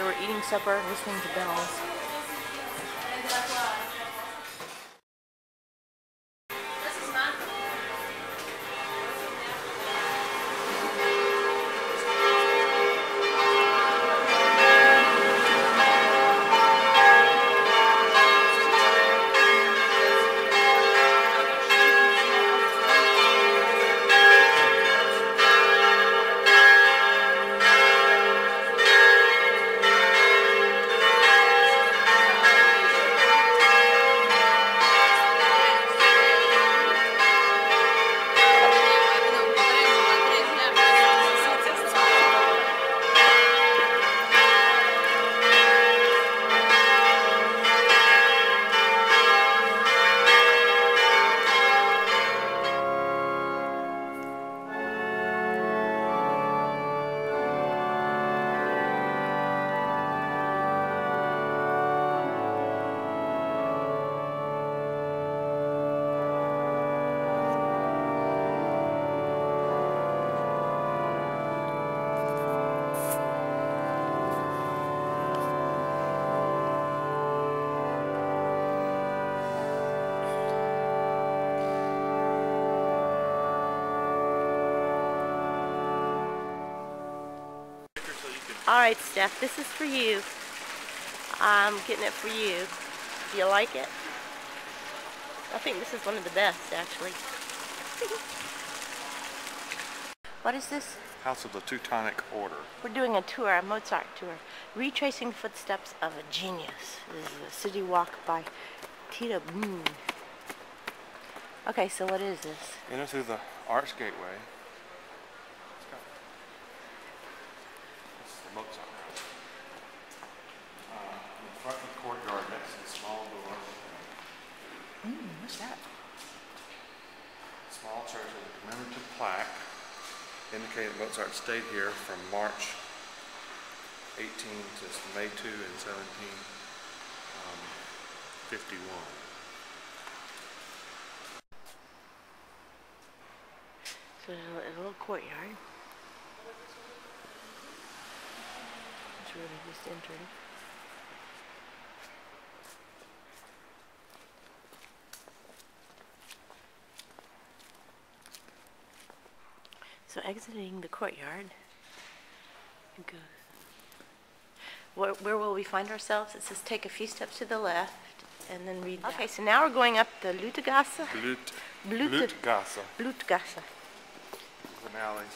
So we're eating supper, listening to bells. Alright, Steph, this is for you. I'm getting it for you. Do you like it? I think this is one of the best, actually. What is this? House of the Teutonic Order. We're doing a tour, a Mozart tour. Retracing the footsteps of a genius. This is a city walk by Tita Boone. Okay, so what is this? Enter through the arch gateway. This is the Mozart house. In the front of the courtyard next to the small door. What's that? Small church with a commemorative plaque indicating that Mozart stayed here from March 18 to May 2 in 1751. So there's a little courtyard. It's really just entering. So exiting the courtyard, where will we find ourselves? It says take a few steps to the left and then read that. Okay, so now we're going up the Blutgasse. Blutgasse. Blutgasse. An alley.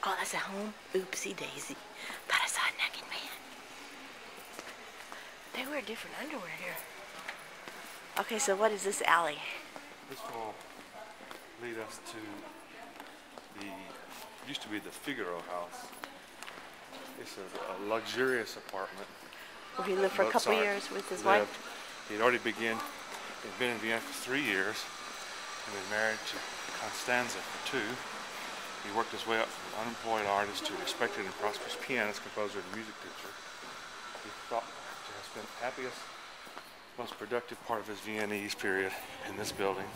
Oh, that's a home? Oopsie daisy. Thought I saw a naked man. They wear different underwear here. Okay, so what is this alley? This will lead us to the, used to be the Figaro house. This is a luxurious apartment. Where he lived for a couple years with his wife. He'd already he'd been in Vienna for 3 years and been married to Constanza for 2. He worked his way up from an unemployed artist to a respected and prosperous pianist, composer, and music teacher. He thought to have spent the happiest, most productive part of his Viennese period in this building.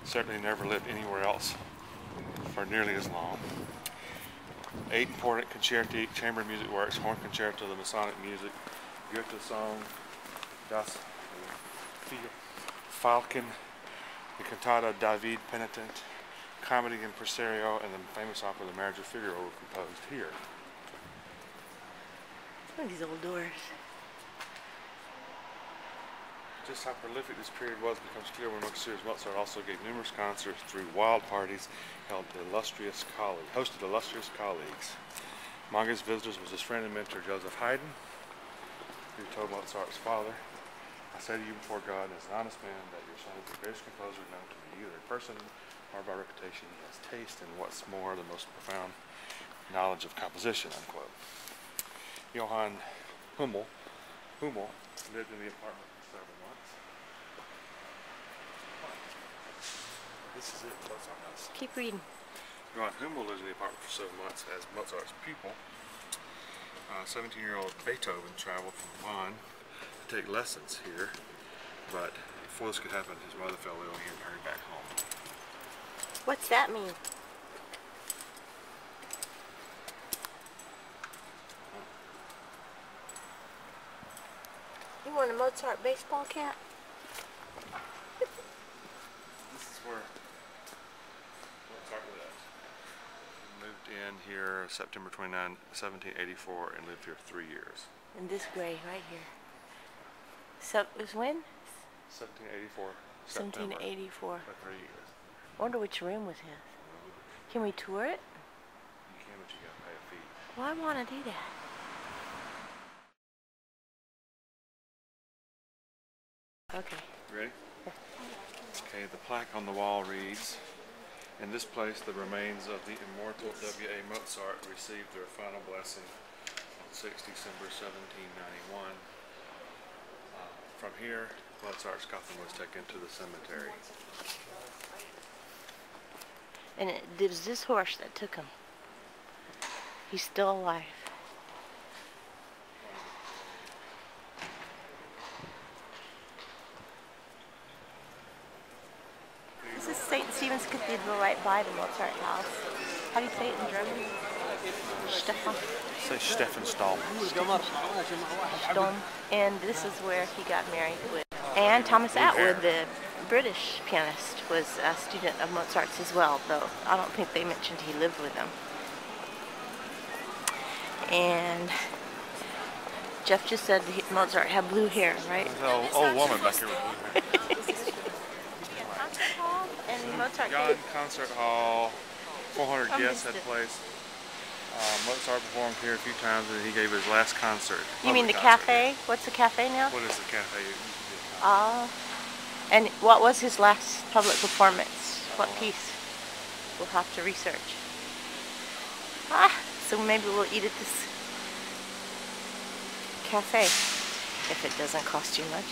Certainly never lived anywhere else for nearly as long. 8 important concerti, chamber music works, horn concerto, the Masonic music, Goethe song, Das Falken, the cantata David Penitent, comedy impresario, and the famous opera The Marriage of Figaro were composed here. Look at these old doors. Just how prolific this period was becomes clear when Mozart also gave numerous concerts through wild parties, hosted illustrious colleagues. Among his visitors was his friend and mentor Joseph Haydn, who told Mozart's father, "I say to you before God, as an honest man, that your son is the greatest composer known to me, either in person or by reputation. He has taste and, what's more, the most profound knowledge of composition," unquote. Johann Hummel lived in the apartment for several months. This is it, Mozart house. Keep reading. Johann Hummel lived in the apartment for several months as Mozart's pupil. 17-year-old Beethoven traveled from Bonn to take lessons here, but before this could happen, his mother fell ill and he hurried back home. What's that mean? want a Mozart baseball cap? This is where Mozart lived. He moved in here September 29, 1784 and lived here 3 years. In this gray right here. So it was when? 1784. September. 1784. For 3 years. I wonder which room was his. Can we tour it? You can, but you gotta pay a fee. Well, I want to do that. Okay. Ready? Okay, the plaque on the wall reads, "In this place the remains of the immortal W.A. Mozart received their final blessing on 6 December 1791. From here, Mozart's coffin was taken to the cemetery." And it was this horse that took him. He's still alive. This is St. Stephen's Cathedral right by the Mozart house. How do you say it in German? Stefan. Say Steffenstahl. Sturm. And this is where he got married with. And Thomas Atwood, the British pianist, was a student of Mozart's as well, though I don't think they mentioned he lived with him. And Jeff just said Mozart had blue hair, right? There's an old woman back here with blue hair. Concert hall and Mozart. Concert hall, 400 guests had place. Mozart performed here a few times, and he gave his last concert. You mean the cafe? What's the cafe now? What is the cafe? And what was his last public performance? What piece? We'll have to research. So maybe we'll eat at this cafe if it doesn't cost too much.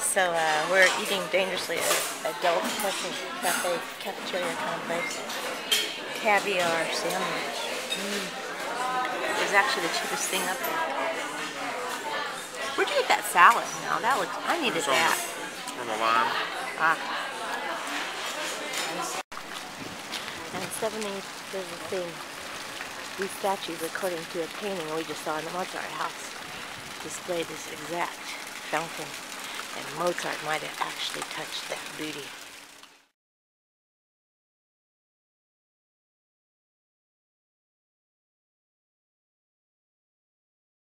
So we're eating dangerously at adult cafe, cafeteria kind of place. Caviar sandwich. It's actually the cheapest thing up there. Where'd you get that salad now? That looks, I needed that. On the line. And 70, there's a thing. These statues, according to a painting we just saw in the Mozart house, display this exact fountain. And Mozart might have actually touched that booty.